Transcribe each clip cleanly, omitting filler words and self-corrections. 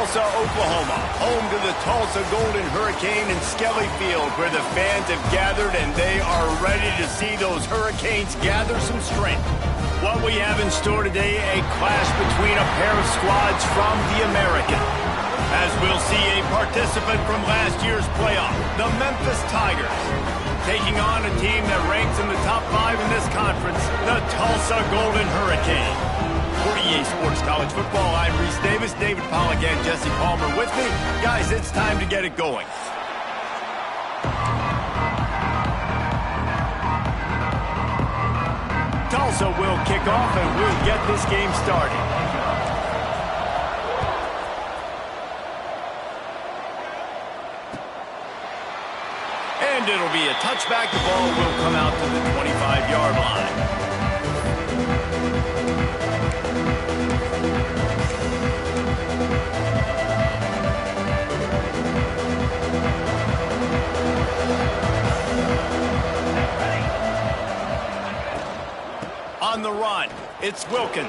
Tulsa, Oklahoma, home to the Tulsa Golden Hurricane in Skelly Field, where the fans have gathered and they are ready to see those Hurricanes gather some strength. What we have in store today, a clash between a pair of squads from the American. As we'll see a participant from last year's playoff, the Memphis Tigers, taking on a team that ranks in the top 5 in this conference, the Tulsa Golden Hurricane. For EA Sports College Football, I'm Reese Davis, David Pollack, and Jesse Palmer with me. Guys, it's time to get it going. Tulsa will kick off and we'll get this game started. And it'll be a touchback. The ball will come out to the 25-yard line. On the run, it's Wilkins.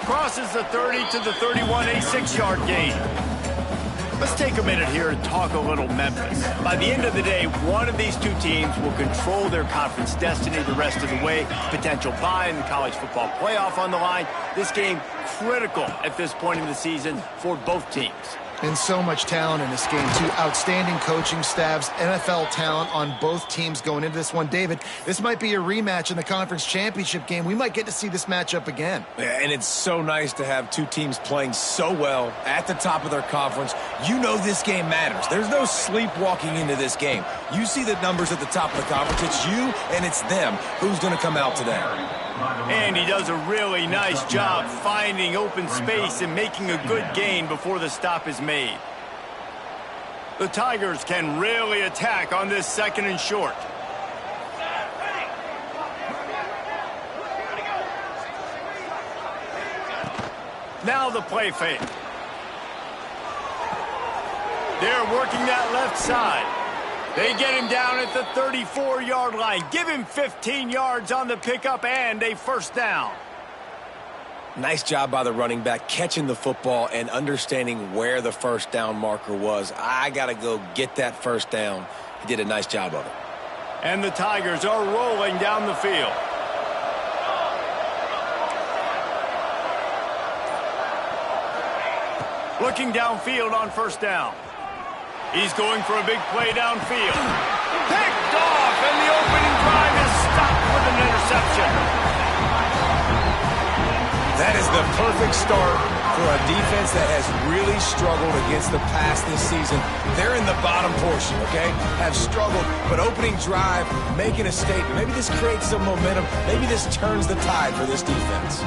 Crosses the 30 to the 31, a 6-yard gain. Let's take a minute here and talk a little Memphis. By the end of the day, one of these two teams will control their conference destiny the rest of the way. Potential bye in the college football playoff on the line. This game critical at this point in the season for both teams. And so much talent in this game, too. Outstanding coaching staffs, NFL talent on both teams going into this one. David, this might be a rematch in the conference championship game. We might get to see this matchup again. Yeah, and it's so nice to have two teams playing so well at the top of their conference. You know this game matters. There's no sleepwalking into this game. You see the numbers at the top of the conference. It's you and it's them. Who's going to come out today? And he does a really nice job finding open space and making a good gain before the stop is made. The Tigers can really attack on this 2nd and short. Now the play fake. They're working that left side. They get him down at the 34-yard line. Give him 15 yards on the pickup and a first down. Nice job by the running back, catching the football and understanding where the first down marker was. I got to go get that first down. He did a nice job of it. And the Tigers are rolling down the field. Looking downfield on first down. He's going for a big play downfield. Picked off, and the opening drive is stopped with an interception. That is the perfect start for a defense that has really struggled against the pass this season. They're in the bottom portion, okay? Have struggled, but opening drive, making a statement. Maybe this creates some momentum. Maybe this turns the tide for this defense.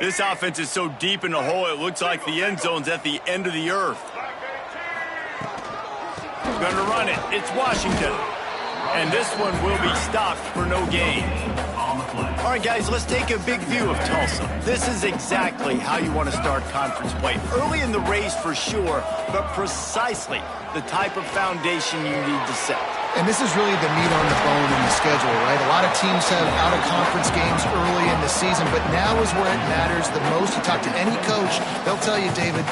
This offense is so deep in the hole, it looks like the end zone's at the end of the earth. Going to run it. It's Washington. And this one will be stopped for no gain. All right, guys, let's take a big view of Tulsa. This is exactly how you want to start conference play. Early in the race for sure, but precisely the type of foundation you need to set. And this is really the meat on the bone in the schedule, right? A lot of teams have out-of-conference games early in the season, but now is where it matters the most. You talk to any coach, they'll tell you, David,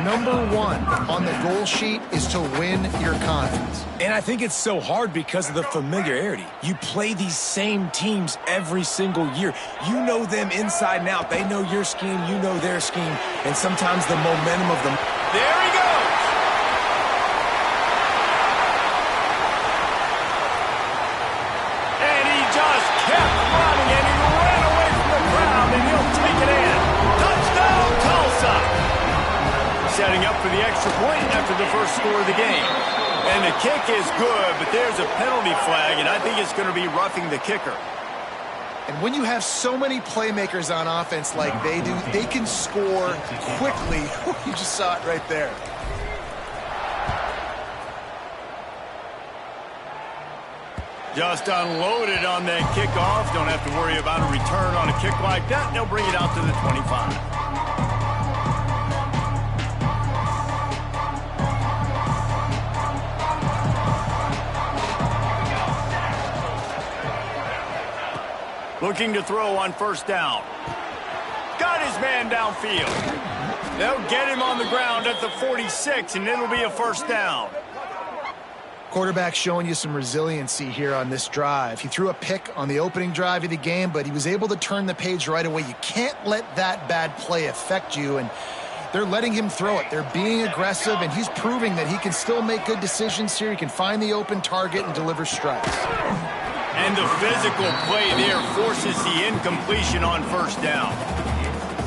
number 1 on the goal sheet is to win your conference. And I think it's so hard because of the familiarity. You play these same teams every single year. You know them inside and out. They know your scheme, you know their scheme, and sometimes the momentum of them. There he goes! Setting up for the extra point after the first score of the game. And the kick is good, but there's a penalty flag, and I think it's going to be roughing the kicker. And when you have so many playmakers on offense like they do, they can score quickly. You just saw it right there. Just unloaded on that kickoff. Don't have to worry about a return on a kick like that. They'll bring it out to the 25. Looking to throw on first down. Got his man downfield. They'll get him on the ground at the 46, and it'll be a first down. Quarterback showing you some resiliency here on this drive. He threw a pick on the opening drive of the game, but he was able to turn the page right away. You can't let that bad play affect you, and they're letting him throw it. They're being aggressive, and he's proving that he can still make good decisions here. He can find the open target and deliver strikes. And the physical play there forces the incompletion on first down.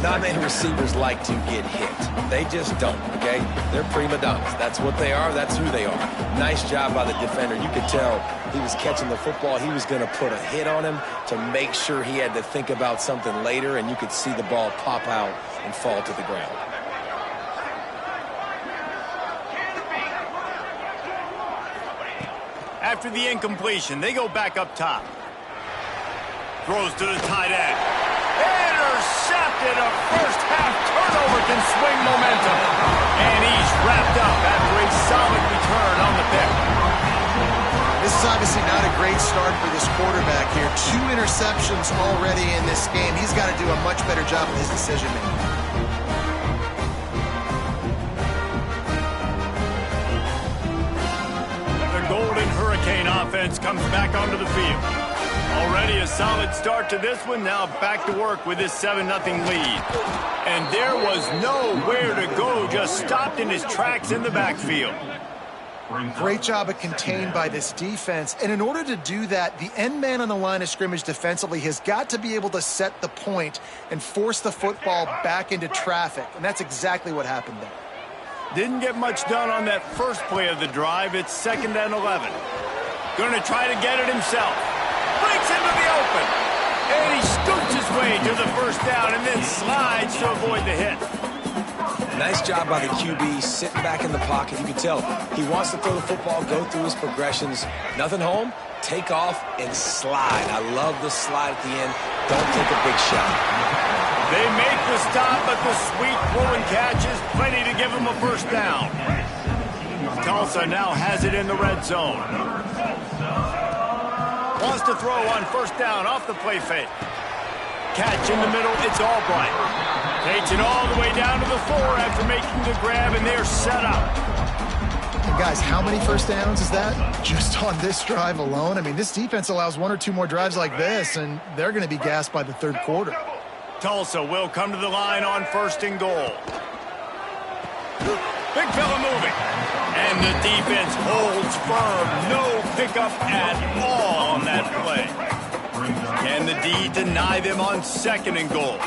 Not many receivers like to get hit. They just don't, okay? They're prima donnas. That's what they are. That's who they are. Nice job by the defender. You could tell he was catching the football. He was going to put a hit on him to make sure he had to think about something later, and you could see the ball pop out and fall to the ground. After the incompletion, they go back up top. Throws to the tight end. Intercepted. A first-half turnover can swing momentum. And he's wrapped up after a solid return on the pick. This is obviously not a great start for this quarterback here. 2 interceptions already in this game. He's got to do a much better job with his decision-making. Golden Hurricane offense comes back onto the field. Already a solid start to this one. Now back to work with this 7-0 lead. And there was nowhere to go. Just stopped in his tracks in the backfield. Great job of contained by this defense. And in order to do that, the end man on the line of scrimmage defensively has got to be able to set the point and force the football back into traffic. And that's exactly what happened there. Didn't get much done on that first play of the drive. It's 2nd and 11. Going to try to get it himself. Breaks into the open. And he scoots his way to the first down and then slides to avoid the hit. Nice job by the QB sitting back in the pocket. You can tell he wants to throw the football, go through his progressions. Nothing home, take off and slide. I love the slide at the end. Don't take a big shot. They make the stop, but the sweet throw and catch is plenty to give them a first down. Tulsa now has it in the red zone. Wants to throw on first down off the play fake. Catch in the middle, it's Albright. Takes it all the way down to the 4 after making the grab, and they're set up. And guys, how many first downs is that? Just on this drive alone? I mean, this defense allows 1 or 2 more drives like this, and they're going to be gassed by the 3rd quarter. Tulsa will come to the line on 1st and goal. Big fella moving. And the defense holds firm. No pickup at all on that play. Can the D deny them on 2nd and goal?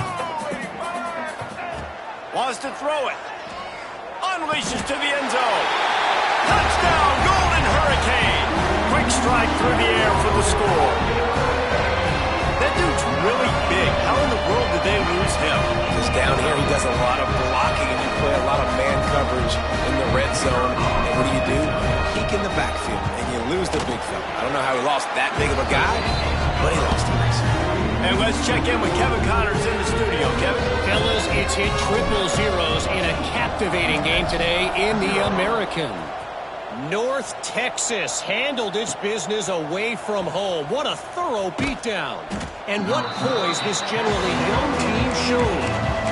Wants to throw it. Unleashes to the end zone. Touchdown, Golden Hurricane. Quick strike through the air for the score. That dude's really big. How in the world did they lose him? Because down here he does a lot of blocking and you play a lot of man coverage in the red zone. And what do? Peek in the backfield and you lose the big fella. I don't know how he lost that big of a guy, but he lost him. And let's check in with Kevin Connors in the studio. Kevin? Fellas, it's hit 000 in a captivating game today in the American. North Texas handled its business away from home. What a thorough beatdown. And what poise this generally young team showed.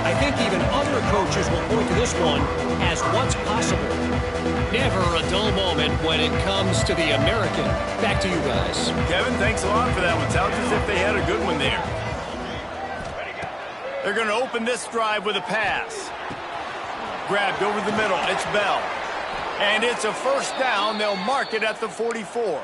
I think even other coaches will point to this one as what's possible. Never a dull moment when it comes to the American. Back to you guys. Kevin, thanks a lot for that one. Sounds as if they had a good one there. They're going to open this drive with a pass. Grabbed over the middle. It's Bell. And it's a first down. They'll mark it at the 44.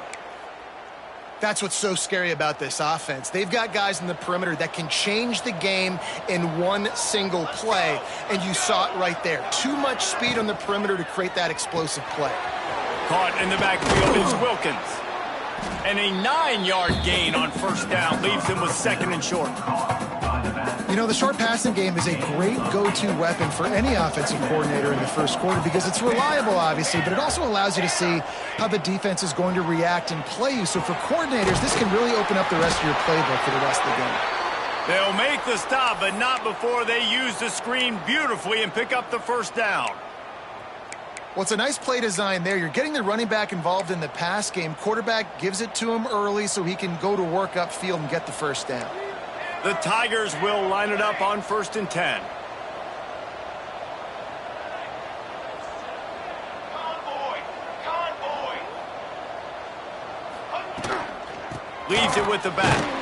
That's what's so scary about this offense. They've got guys in the perimeter that can change the game in one single play, and you saw it right there. Too much speed on the perimeter to create that explosive play. Caught in the backfield is Wilkins. And a 9-yard gain on first down leaves him with 2nd and short. You know, the short passing game is a great go-to weapon for any offensive coordinator in the first quarter because it's reliable, obviously, but it also allows you to see how the defense is going to react and play you. So for coordinators, this can really open up the rest of your playbook for the rest of the game. They'll make the stop, but not before they use the screen beautifully and pick up the first down. Well, it's a nice play design there. You're getting the running back involved in the pass game. Quarterback gives it to him early so he can go to work upfield and get the first down. The Tigers will line it up on 1st and 10. Leaves it with the back.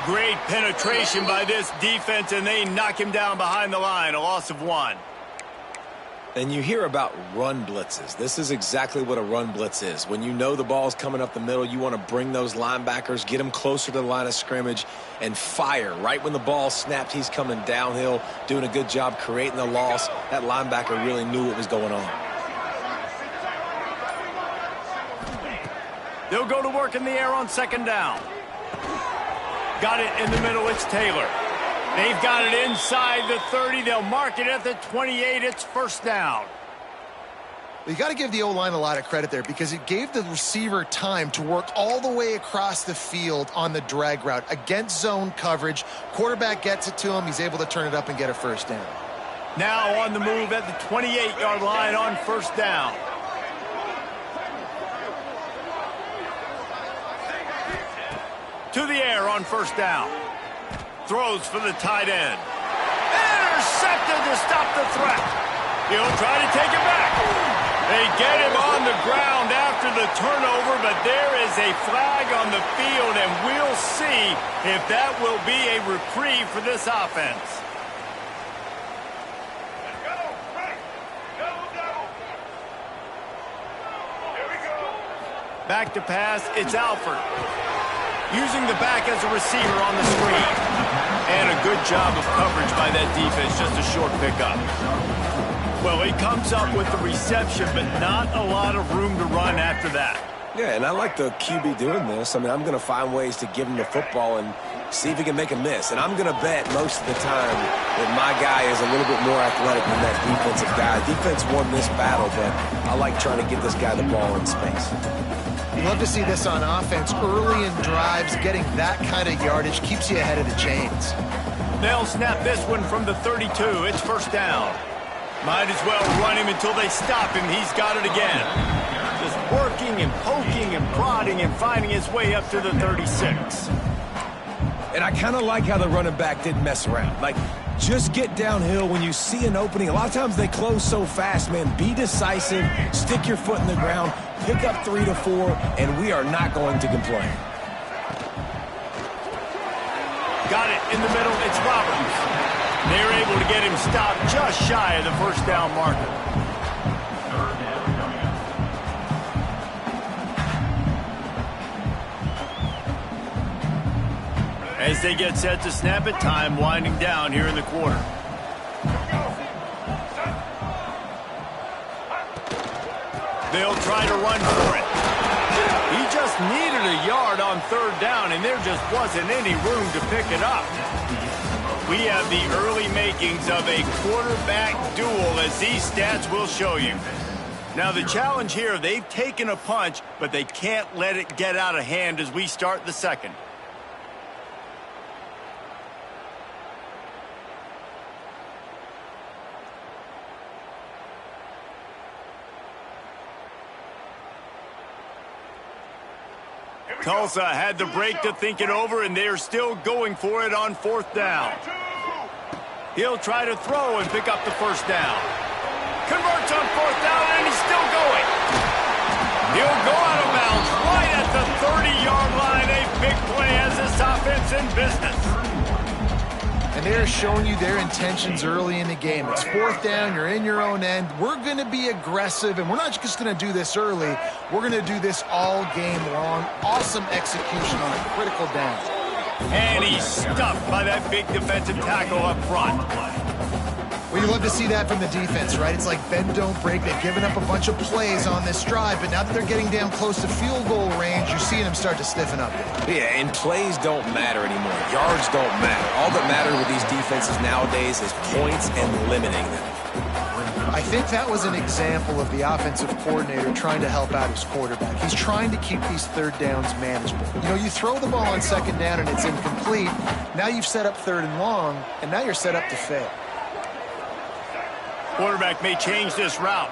Great penetration by this defense, and they knock him down behind the line. A loss of 1. And you hear about run blitzes. This is exactly what a run blitz is. When you know the ball's coming up the middle, you want to bring those linebackers, get them closer to the line of scrimmage, and fire. Right when the ball snapped, he's coming downhill, doing a good job creating the loss. That linebacker really knew what was going on. They'll go to work in the air on 2nd down. Got it in the middle. It's Taylor. They've got it inside the 30. They'll mark it at the 28. It's 1st down. You got to give the O-line a lot of credit there because it gave the receiver time to work all the way across the field on the drag route against zone coverage. Quarterback gets it to him. He's able to turn it up and get a 1st down. Now on the move at the 28-yard line on 1st down. To the air on 1st down. Throws for the tight end. Intercepted to stop the threat. He'll try to take it back. They get him on the ground after the turnover, but there is a flag on the field, and we'll see if that will be a reprieve for this offense. Back to pass, it's Alford. Using the back as a receiver on the screen. And a good job of coverage by that defense, just a short pickup. Well, he comes up with the reception, but not a lot of room to run after that. Yeah, and I like the QB doing this. I mean, I'm going to find ways to give him the football and see if he can make a miss. And I'm going to bet most of the time that my guy is a little bit more athletic than that defensive guy. Defense won this battle, but I like trying to get this guy the ball in space. You love to see this on offense. Early in drives, getting that kind of yardage keeps you ahead of the chains. They'll snap this one from the 32. It's 1st down. Might as well run him until they stop him. He's got it again. Just working and poking and prodding and finding his way up to the 36. And I kind of like how the running back didn't mess around. Like, just get downhill when you see an opening. A lot of times they close so fast, man. Be decisive, stick your foot in the ground, pick up 3 to 4, and we are not going to complain. Got it in the middle. It's Roberts. They're able to get him stopped just shy of the 1st down marker. As they get set to snap it, time winding down here in the quarter. They'll try to run for it. He just needed a yard on 3rd down, and there just wasn't any room to pick it up. We have the early makings of a quarterback duel, as these stats will show you. Now, the challenge here, they've taken a punch, but they can't let it get out of hand as we start the 2nd. Tulsa had the break to think it over, and they're still going for it on 4th down. He'll try to throw and pick up the 1st down. Converts on 4th down, and he's still going. He'll go out of bounds right at the 30-yard line. A big play as this offense in business. And they're showing you their intentions early in the game. It's 4th down, you're in your own end. We're going to be aggressive, and we're not just going to do this early. We're going to do this all game long. Awesome execution on a critical down. And he's stuffed by that big defensive tackle up front. Well, you love to see that from the defense, right? It's like bend, don't break. They've given up a bunch of plays on this drive, but now that they're getting down close to field goal range, you're seeing them start to stiffen up. Yeah, and plays don't matter anymore. Yards don't matter. All that matters with these defenses nowadays is points and limiting them. I think that was an example of the offensive coordinator trying to help out his quarterback. He's trying to keep these 3rd downs manageable. You know, you throw the ball on 2nd down and it's incomplete. Now you've set up 3rd and long, and now you're set up to fail. Quarterback may change this route.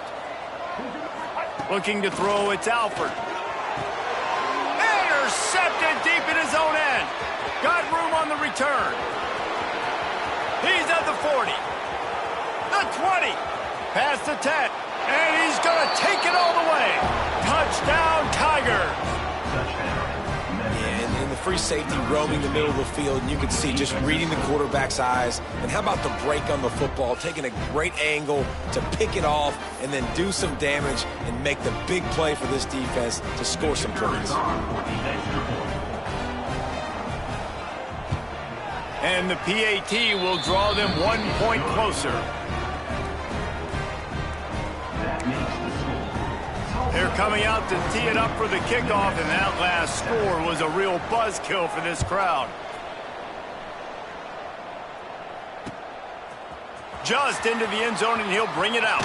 Looking to throw, it's Alford. Intercepted deep in his own end. Got room on the return. He's at the 40. The 20. Past the 10. And he's going to take it all the way. Touchdown, Tigers. Yeah, and the free safety roaming the middle of the field, and you can see just reading the quarterback's eyes. And how about the break on the football, taking a great angle to pick it off and then do some damage and make the big play for this defense to score some points. And the PAT will draw them 1 point closer. They're coming out to tee it up for the kickoff, and that last score was a real buzzkill for this crowd. Just into the end zone, and he'll bring it out.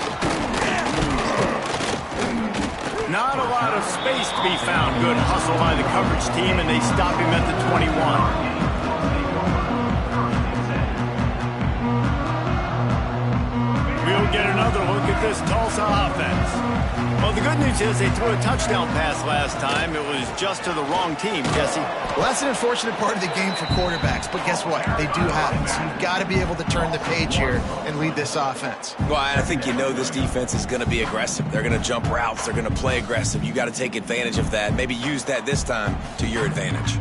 Not a lot of space to be found. Good hustle by the coverage team, and they stop him at the 21. We'll get another look at this Tulsa offense. Well, the good news is they threw a touchdown pass last time. It was just to the wrong team, Jesse. Well, that's an unfortunate part of the game for quarterbacks, but guess what? They do happen, so you've got to be able to turn the page here and lead this offense. Well, I think you know this defense is going to be aggressive. They're going to jump routes. They're going to play aggressive. You got to take advantage of that. Maybe use that this time to your advantage.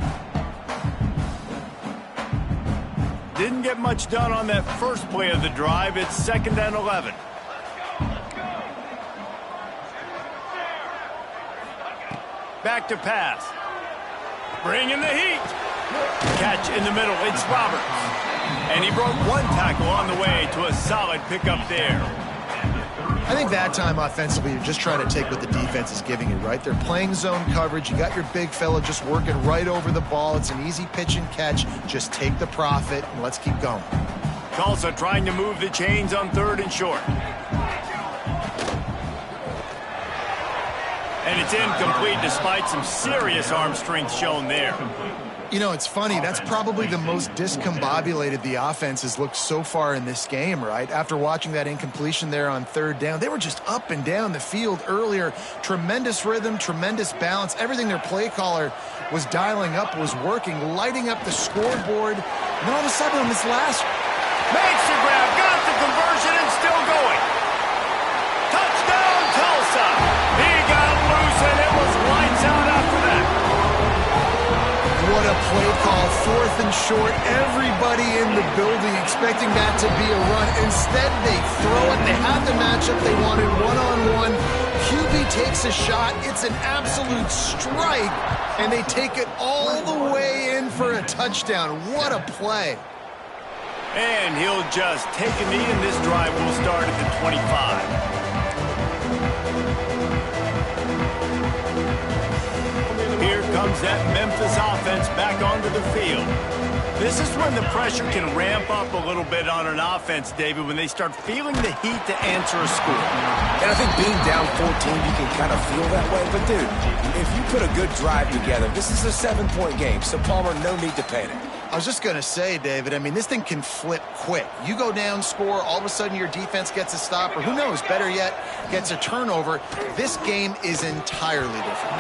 Didn't get much done on that first play of the drive. It's 2nd and 11. Back to pass. Bringing the heat. Catch in the middle. It's Roberts. And he broke one tackle on the way to a solid pickup there. I think that time offensively, you're just trying to take what the defense is giving you, right? They're playing zone coverage. You got your big fella just working right over the ball. It's an easy pitch and catch. Just take the profit and let's keep going. Tulsa trying to move the chains on 3rd and short. And it's incomplete despite some serious arm strength shown there. You know, it's funny. That's probably the most discombobulated the offense has looked so far in this game, right? After watching that incompletion there on 3rd down, they were just up and down the field earlier. Tremendous rhythm, tremendous balance. Everything their play caller was dialing up was working, lighting up the scoreboard. And all of a sudden on this last... Makes the grab, got the conversion, and still going. Touchdown, Tulsa! He got loose, and it was lights out after that. What a play call, 4th and short. Everybody in the building expecting that to be a run. Instead, they throw it. They had the matchup they wanted, one-on-one. QB takes a shot. It's an absolute strike, and they take it all the way in for a touchdown. What a play. And he'll just take a knee, and this drive will start at the 25. Here comes that Memphis offense back onto the field. This is when the pressure can ramp up a little bit on an offense, David, when they start feeling the heat to answer a score. And I think being down 14, you can kind of feel that way. But, dude, if you put a good drive together, this is a 7-point game. So, Palmer, no need to panic. I was just going to say, David, I mean, this thing can flip quick. You go down, score, all of a sudden your defense gets a stop, or who knows, better yet, gets a turnover. This game is entirely different.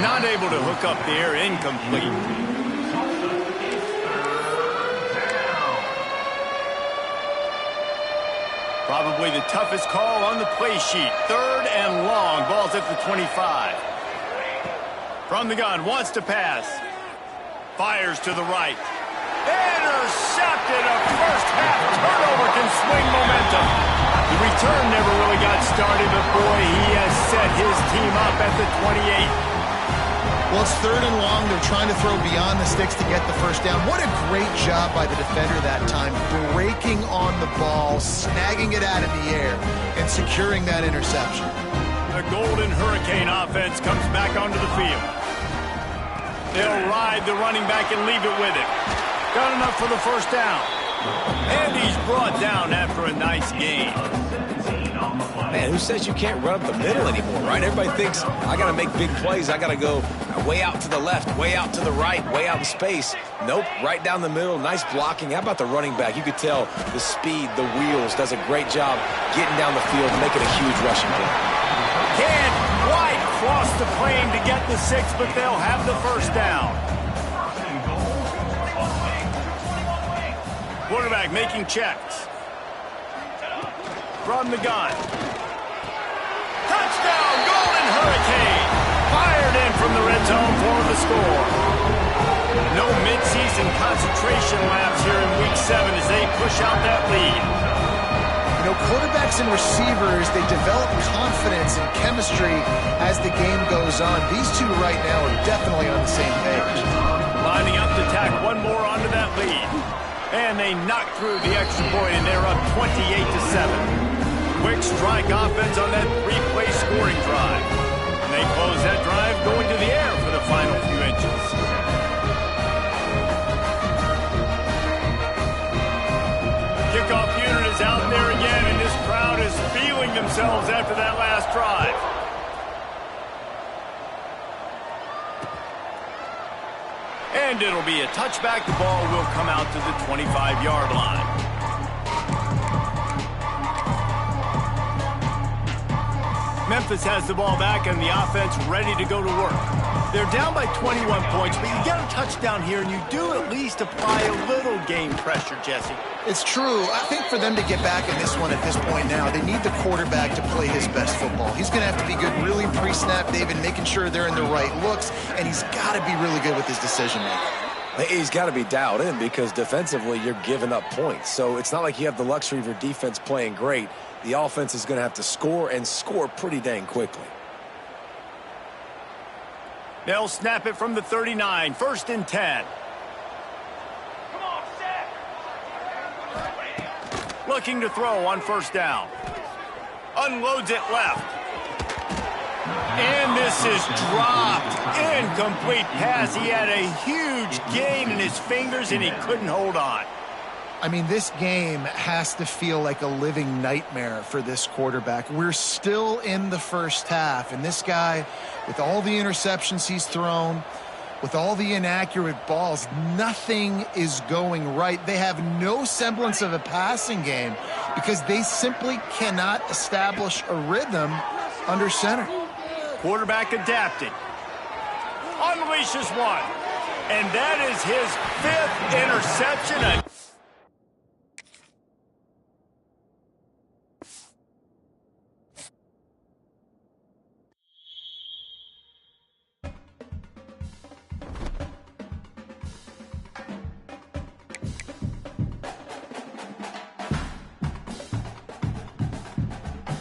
Not able to hook up there, incomplete. Probably the toughest call on the play sheet. 3rd and long, ball's at the 25. From the gun, wants to pass. Fires to the right. Intercepted. A first-half turnover can swing momentum. The return never really got started, but boy, he has set his team up at the 28. Well, it's 3rd and long. They're trying to throw beyond the sticks to get the first down. What a great job by the defender that time, breaking on the ball, snagging it out of the air, and securing that interception. The Golden Hurricane offense comes back onto the field. They'll ride the running back and leave it with him. Got enough for the first down. And he's brought down after a nice gain. Man, who says you can't run up the middle anymore, right? Everybody thinks, I got to make big plays. I got to go way out to the left, way out to the right, way out in space. Nope, right down the middle. Nice blocking. How about the running back? You could tell the speed, the wheels, does a great job getting down the field, making a huge rushing play. Can't quite cross the plane to get the 6, but they'll have the first down. Quarterback making checks. From the gun. Touchdown, Golden Hurricane! Fired in from the red zone for the score. No midseason concentration laps here in Week 7 as they push out that lead. You know, quarterbacks and receivers, they develop confidence and chemistry as the game goes on. These two right now are definitely on the same page. Lining up to tack one more onto that lead. And they knock through the extra point, and they're up 28-7. Quick strike offense on that three-play scoring drive. And they close that drive going to the air for the final few inches. Kickoff unit is out there again, and this crowd is feeling themselves after that last drive. And it'll be a touchback. The ball will come out to the 25-yard line. Memphis has the ball back and the offense ready to go to work. They're down by 21 points, but you get a touchdown here, and you do at least apply a little game pressure, Jesse. It's true. I think for them to get back in this one at this point now, they need the quarterback to play his best football. He's going to have to be good really pre-snap, David, making sure they're in the right looks, and he's got to be really good with his decision-making. He's got to be dialed in because defensively you're giving up points. So it's not like you have the luxury of your defense playing great. The offense is going to have to score and score pretty dang quickly. They'll snap it from the 39, 1st and 10. Looking to throw on 1st down. Unloads it left. And this is dropped. Incomplete pass. He had a huge gain in his fingers, and he couldn't hold on. I mean, this game has to feel like a living nightmare for this quarterback. We're still in the first half, and this guy, with all the interceptions he's thrown, with all the inaccurate balls, nothing is going right. They have no semblance of a passing game because they simply cannot establish a rhythm under center. Quarterback adapted. Unleashes one. And that is his 5th interception.